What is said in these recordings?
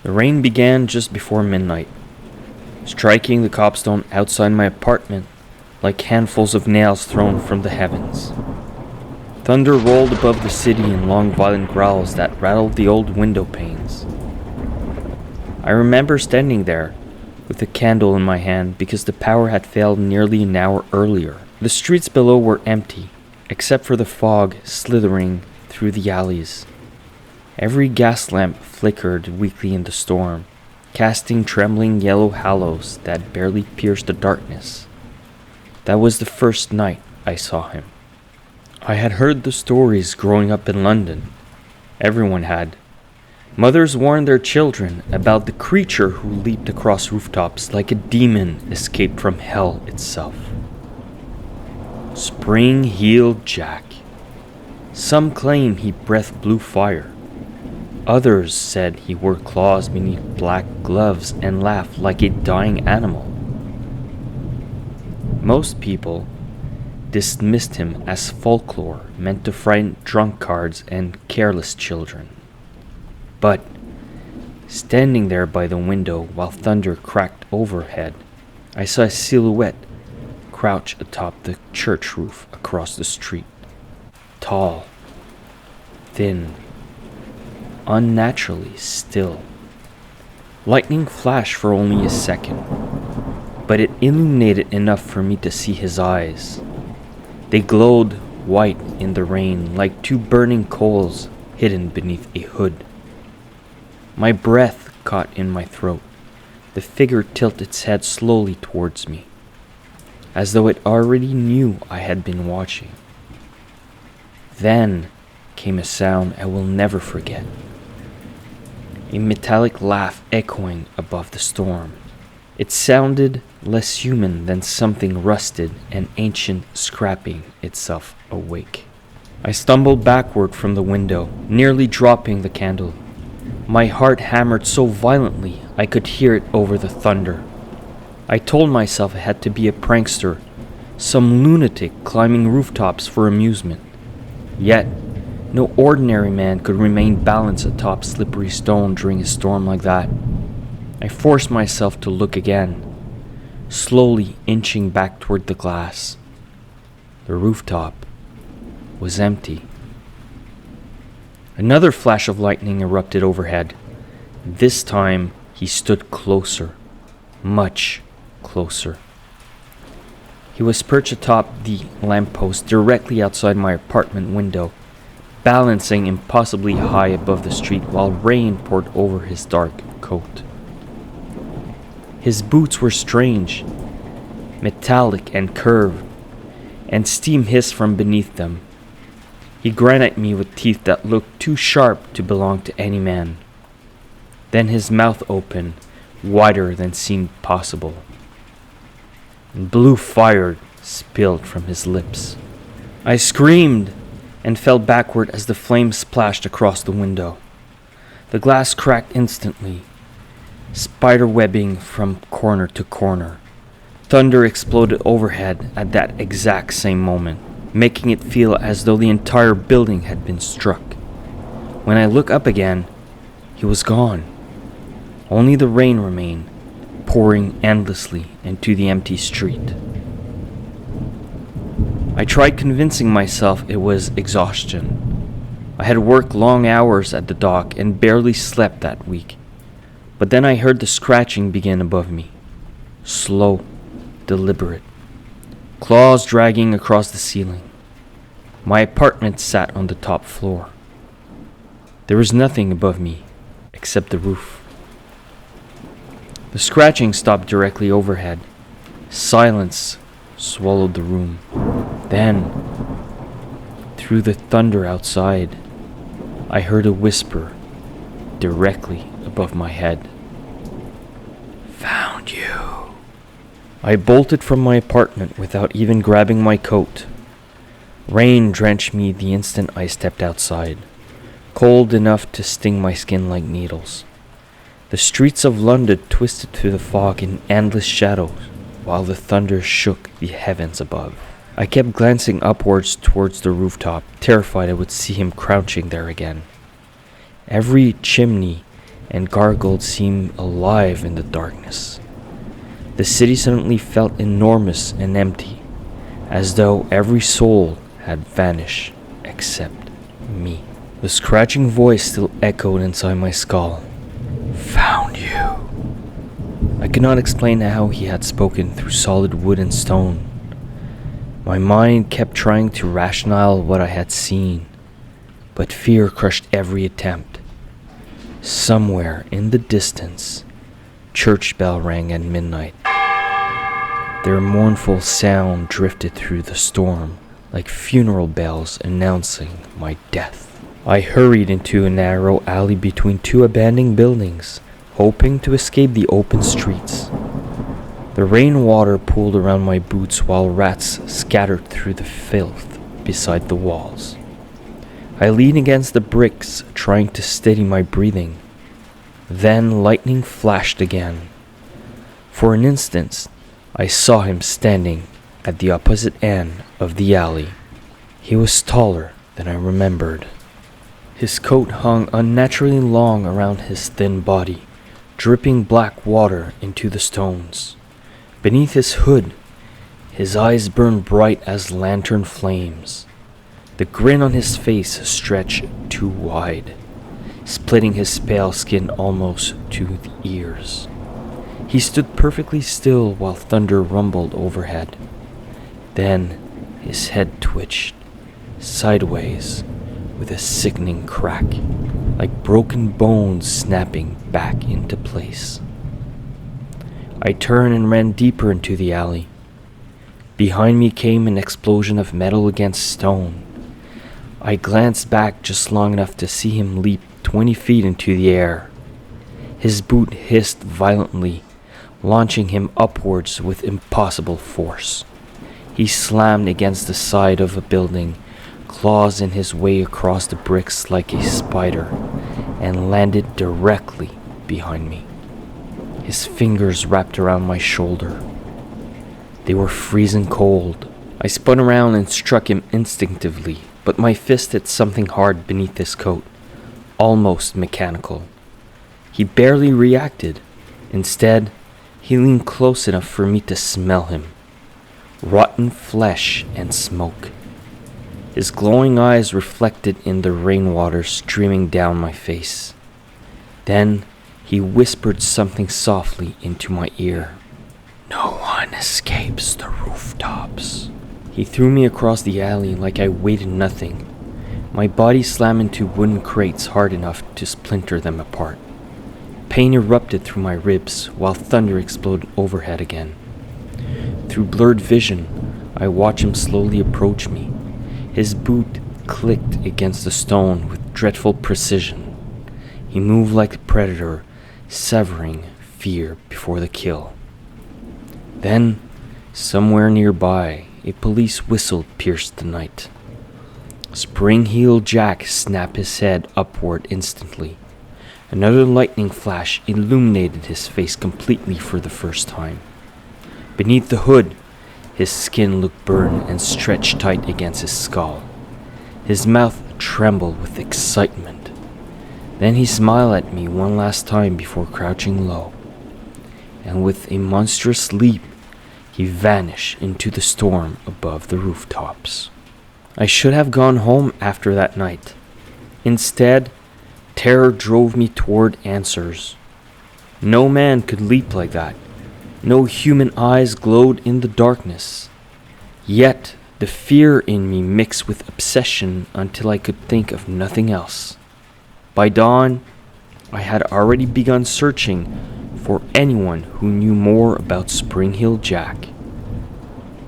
The rain began just before midnight, striking the cobblestone outside my apartment like handfuls of nails thrown from the heavens. Thunder rolled above the city in long violent growls that rattled the old window panes. I remember standing there with a candle in my hand because the power had failed nearly an hour earlier. The streets below were empty, except for the fog slithering through the alleys. Every gas lamp flickered weakly in the storm, casting trembling yellow halos that barely pierced the darkness. That was the first night I saw him. I had heard the stories growing up in London. Everyone had. Mothers warned their children about the creature who leaped across rooftops like a demon escaped from hell itself. Spring-heeled Jack. Some claim he breathed blue fire. Others said he wore claws beneath black gloves and laughed like a dying animal. Most people dismissed him as folklore meant to frighten drunkards and careless children. But, standing there by the window while thunder cracked overhead, I saw a silhouette crouch atop the church roof across the street. Tall, thin, unnaturally still. Lightning flashed for only a second, but it illuminated enough for me to see his eyes. They glowed white in the rain like two burning coals hidden beneath a hood. My breath caught in my throat. The figure tilted its head slowly towards me, as though it already knew I had been watching. Then came a sound I will never forget. A metallic laugh echoing above the storm. It sounded less human than something rusted and ancient scrapping itself awake. I stumbled backward from the window, nearly dropping the candle. My heart hammered so violently I could hear it over the thunder. I told myself it had to be a prankster, some lunatic climbing rooftops for amusement. Yet, no ordinary man could remain balanced atop slippery stone during a storm like that. I forced myself to look again, slowly inching back toward the glass. The rooftop was empty. Another flash of lightning erupted overhead. This time, he stood closer, much closer. He was perched atop the lamppost directly outside my apartment window, balancing impossibly high above the street while rain poured over his dark coat. His boots were strange, metallic and curved, and steam hissed from beneath them. He grinned at me with teeth that looked too sharp to belong to any man. Then his mouth opened, wider than seemed possible. Blue fire spilled from his lips. I screamed and fell backward as the flames splashed across the window. The glass cracked instantly, spiderwebbing from corner to corner. Thunder exploded overhead at that exact same moment, making it feel as though the entire building had been struck. When I looked up again, he was gone. Only the rain remained, pouring endlessly into the empty street. I tried convincing myself it was exhaustion. I had worked long hours at the dock and barely slept that week. But then I heard the scratching begin above me. Slow, deliberate. Claws dragging across the ceiling. My apartment sat on the top floor. There was nothing above me except the roof. The scratching stopped directly overhead. Silence swallowed the room. Then, through the thunder outside, I heard a whisper directly above my head. Found you. I bolted from my apartment without even grabbing my coat. Rain drenched me the instant I stepped outside, cold enough to sting my skin like needles. The streets of London twisted through the fog in endless shadows, while the thunder shook the heavens above. I kept glancing upwards towards the rooftop, terrified I would see him crouching there again. Every chimney and gargled seemed alive in the darkness. The city suddenly felt enormous and empty, as though every soul had vanished except me. The scratching voice still echoed inside my skull. "Found you." I could not explain how he had spoken through solid wood and stone. My mind kept trying to rationalize what I had seen, but fear crushed every attempt. Somewhere in the distance, church bell rang at midnight. Their mournful sound drifted through the storm like funeral bells announcing my death. I hurried into a narrow alley between two abandoned buildings, hoping to escape the open streets. The rainwater pooled around my boots while rats scattered through the filth beside the walls. I leaned against the bricks, trying to steady my breathing. Then lightning flashed again. For an instant, I saw him standing at the opposite end of the alley. He was taller than I remembered. His coat hung unnaturally long around his thin body, dripping black water into the stones. Beneath his hood, his eyes burned bright as lantern flames. The grin on his face stretched too wide, splitting his pale skin almost to the ears. He stood perfectly still while thunder rumbled overhead. Then his head twitched sideways with a sickening crack, like broken bones snapping back into place. I turned and ran deeper into the alley. Behind me came an explosion of metal against stone. I glanced back just long enough to see him leap 20 feet into the air. His boot hissed violently, launching him upwards with impossible force. He slammed against the side of a building, claws in his way across the bricks like a spider, and landed directly behind me. His fingers wrapped around my shoulder. They were freezing cold. I spun around and struck him instinctively, but my fist hit something hard beneath his coat, almost mechanical. He barely reacted. Instead, he leaned close enough for me to smell him. Rotten flesh and smoke. His glowing eyes reflected in the rainwater streaming down my face. Then he whispered something softly into my ear. "No one escapes the rooftops." He threw me across the alley like I weighed nothing. My body slammed into wooden crates hard enough to splinter them apart. Pain erupted through my ribs while thunder exploded overhead again. Through blurred vision, I watched him slowly approach me. His boot clicked against the stone with dreadful precision. He moved like a predator, severing fear before the kill. Then, somewhere nearby, a police whistle pierced the night. Spring-heeled Jack snapped his head upward instantly. Another lightning flash illuminated his face completely for the first time. Beneath the hood, his skin looked burned and stretched tight against his skull. His mouth trembled with excitement. Then he smiled at me one last time before crouching low. And with a monstrous leap, he vanished into the storm above the rooftops. I should have gone home after that night. Instead, terror drove me toward answers. No man could leap like that. No human eyes glowed in the darkness. Yet, the fear in me mixed with obsession until I could think of nothing else. By dawn, I had already begun searching for anyone who knew more about Spring-heeled Jack.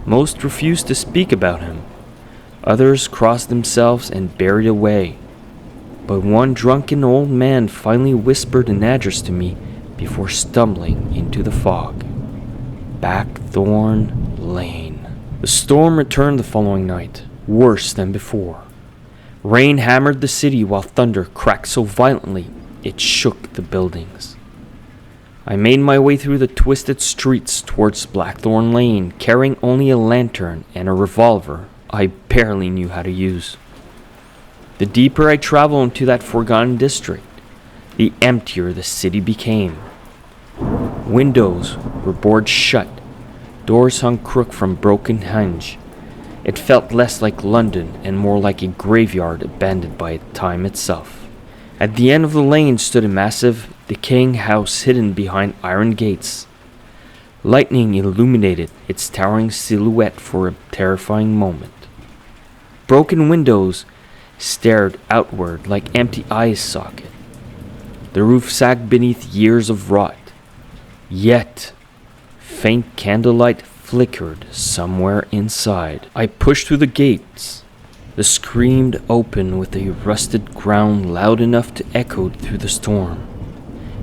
Most refused to speak about him. Others crossed themselves and buried away. But one drunken old man finally whispered an address to me before stumbling into the fog. Blackthorn Lane. The storm returned the following night, worse than before. Rain hammered the city while thunder cracked so violently it shook the buildings. I made my way through the twisted streets towards Blackthorn Lane, carrying only a lantern and a revolver I barely knew how to use. The deeper I traveled into that forgotten district, the emptier the city became. Windows were boarded shut, doors hung crook from broken hinge. It felt less like London and more like a graveyard abandoned by time itself. At the end of the lane stood a massive, decaying house hidden behind iron gates. Lightning illuminated its towering silhouette for a terrifying moment. Broken windows stared outward like empty eye sockets. The roof sagged beneath years of rot. Yet, faint candlelight flickered somewhere inside. I pushed through the gates. The screamed open with a rusted ground loud enough to echo through the storm.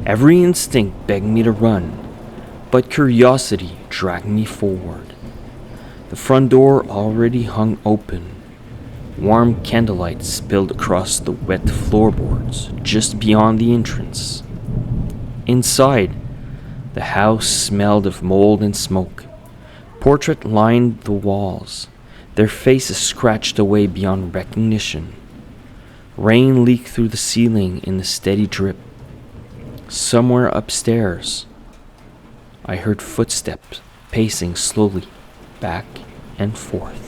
Every instinct begged me to run, but curiosity dragged me forward. The front door already hung open. Warm candlelight spilled across the wet floorboards just beyond the entrance. Inside, the house smelled of mold and smoke. Portraits lined the walls, their faces scratched away beyond recognition. Rain leaked through the ceiling in a steady drip. Somewhere upstairs, I heard footsteps pacing slowly back and forth.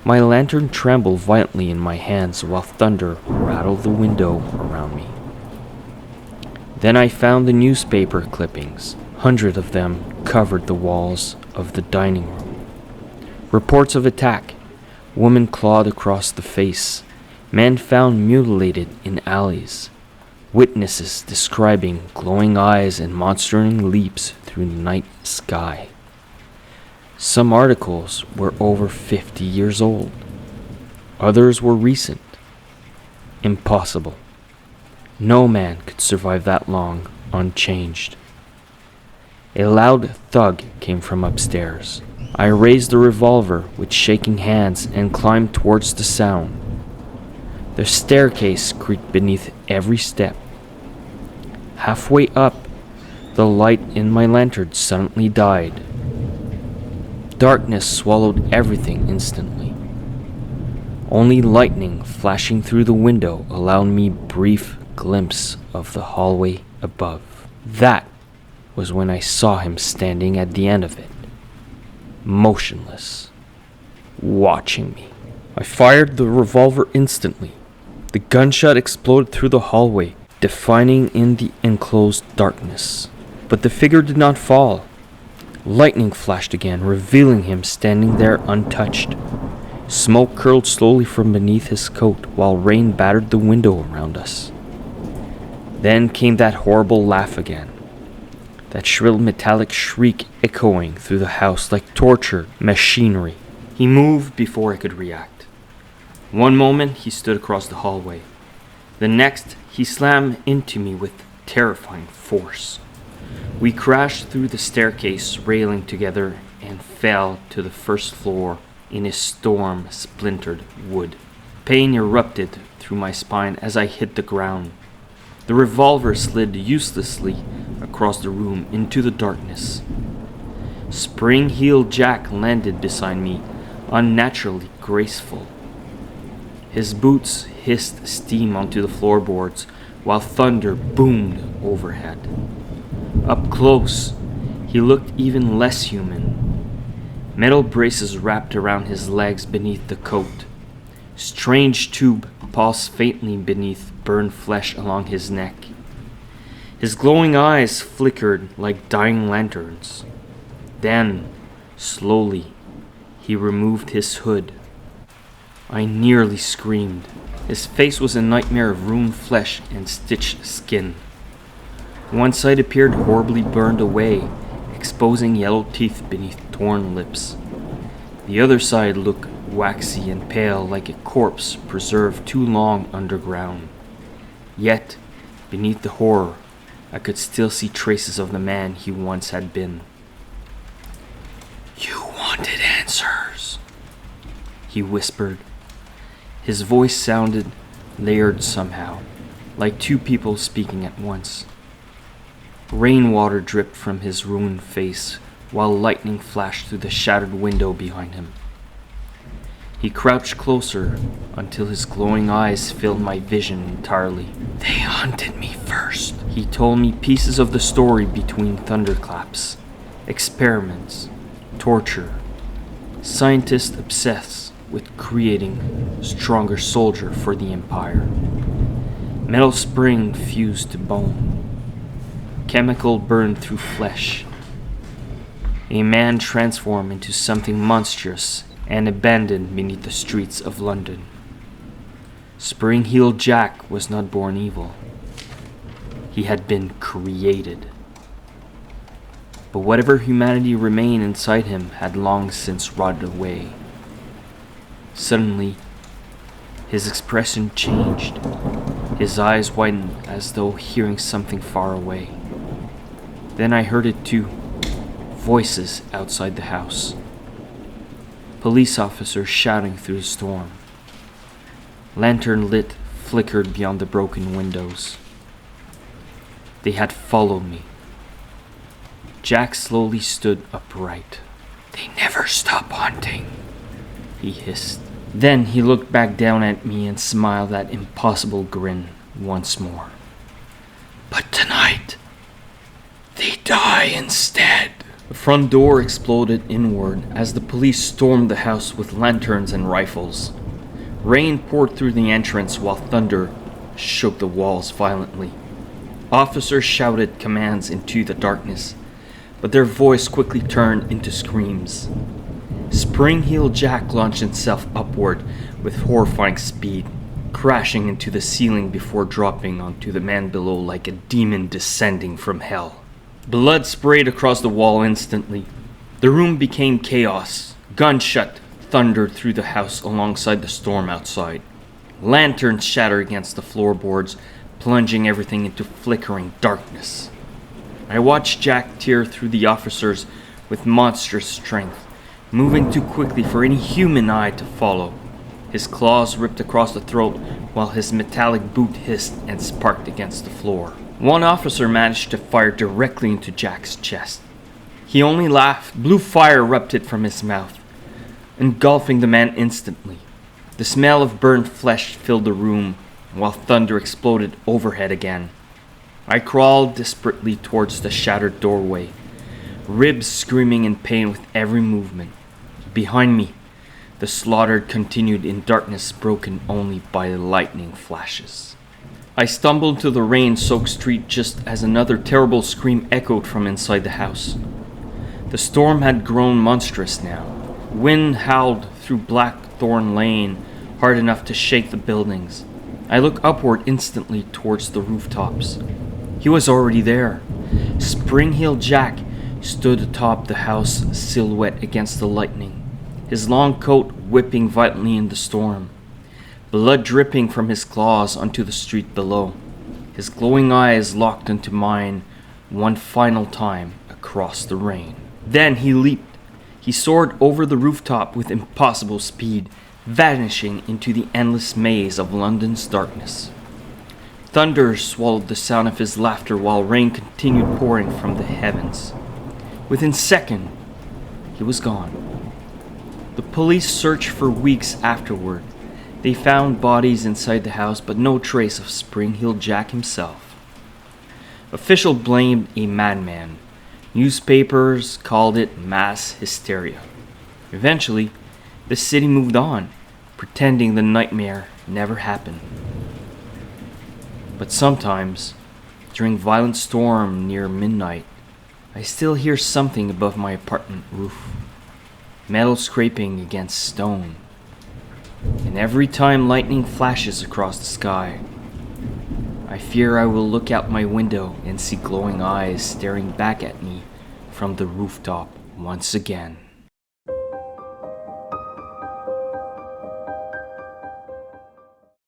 My lantern trembled violently in my hands while thunder rattled the window around me. Then I found the newspaper clippings. Hundreds of them covered the walls of the dining room. Reports of attack, women clawed across the face, men found mutilated in alleys, witnesses describing glowing eyes and monstrous leaps through the night sky. Some articles were over 50 years old. Others were recent. Impossible. No man could survive that long unchanged. A loud thud came from upstairs. I raised the revolver with shaking hands and climbed towards the sound. The staircase creaked beneath every step. Halfway up, the light in my lantern suddenly died. Darkness swallowed everything instantly. Only lightning flashing through the window allowed me a brief glimpse of the hallway above. That was when I saw him standing at the end of it, motionless, watching me. I fired the revolver instantly. The gunshot exploded through the hallway, defining in the enclosed darkness. But the figure did not fall. Lightning flashed again, revealing him standing there untouched. Smoke curled slowly from beneath his coat while rain battered the window around us. Then came that horrible laugh again. That shrill metallic shriek echoing through the house like tortured machinery. He moved before I could react. One moment he stood across the hallway. The next he slammed into me with terrifying force. We crashed through the staircase railing together and fell to the first floor in a storm-splintered wood. Pain erupted through my spine as I hit the ground. The revolver slid uselessly across the room into the darkness. Spring-heeled Jack landed beside me, unnaturally graceful. His boots hissed steam onto the floorboards while thunder boomed overhead. Up close, he looked even less human. Metal braces wrapped around his legs beneath the coat. Strange tube pulsed faintly beneath burned flesh along his neck. His glowing eyes flickered like dying lanterns. Then, slowly, he removed his hood. I nearly screamed. His face was a nightmare of ruined flesh and stitched skin. One side appeared horribly burned away, exposing yellow teeth beneath torn lips. The other side looked waxy and pale like a corpse preserved too long underground. Yet, beneath the horror, I could still see traces of the man he once had been. "You wanted answers," he whispered. His voice sounded layered somehow, like two people speaking at once. Rainwater dripped from his ruined face while lightning flashed through the shattered window behind him. He crouched closer until his glowing eyes filled my vision entirely. "They hunted me first." He told me pieces of the story between thunderclaps, experiments, torture, scientists obsessed with creating stronger soldier for the Empire. Metal spring fused to bone, chemical burned through flesh. A man transformed into something monstrous and abandoned beneath the streets of London. Spring-heeled Jack was not born evil. He had been created. But whatever humanity remained inside him had long since rotted away. Suddenly, his expression changed. His eyes widened as though hearing something far away. Then I heard it too. Voices outside the house. Police officers shouting through the storm. Lantern lit flickered beyond the broken windows. They had followed me. Jack slowly stood upright. "They never stop hunting," he hissed. Then he looked back down at me and smiled that impossible grin once more. "But tonight, they die instead." The front door exploded inward as the police stormed the house with lanterns and rifles. Rain poured through the entrance while thunder shook the walls violently. Officers shouted commands into the darkness, but their voice quickly turned into screams. Spring-heeled Jack launched himself upward with horrifying speed, crashing into the ceiling before dropping onto the man below like a demon descending from hell. Blood sprayed across the wall instantly. The room became chaos. Gunshot thundered through the house alongside the storm outside. Lanterns shattered against the floorboards, plunging everything into flickering darkness. I watched Jack tear through the officers with monstrous strength, moving too quickly for any human eye to follow. His claws ripped across the throat while his metallic boot hissed and sparked against the floor. One officer managed to fire directly into Jack's chest. He only laughed. Blue fire erupted from his mouth, engulfing the man instantly. The smell of burnt flesh filled the room, while thunder exploded overhead again. I crawled desperately towards the shattered doorway, ribs screaming in pain with every movement. Behind me, the slaughter continued in darkness broken only by lightning flashes. I stumbled to the rain-soaked street just as another terrible scream echoed from inside the house. The storm had grown monstrous now. Wind howled through Blackthorn Lane, hard enough to shake the buildings. I looked upward instantly towards the rooftops. He was already there. Spring-heeled Jack stood atop the house, silhouette against the lightning, his long coat whipping violently in the storm. Blood dripping from his claws onto the street below. His glowing eyes locked into mine one final time across the rain. Then he leaped. He soared over the rooftop with impossible speed, vanishing into the endless maze of London's darkness. Thunder swallowed the sound of his laughter while rain continued pouring from the heavens. Within seconds, he was gone. The police searched for weeks afterward. They found bodies inside the house, but no trace of Spring-heeled Jack himself. Officials blamed a madman. Newspapers called it mass hysteria. Eventually, the city moved on, pretending the nightmare never happened. But sometimes, during violent storm near midnight, I still hear something above my apartment roof. Metal scraping against stone. And every time lightning flashes across the sky, I fear I will look out my window and see glowing eyes staring back at me from the rooftop once again.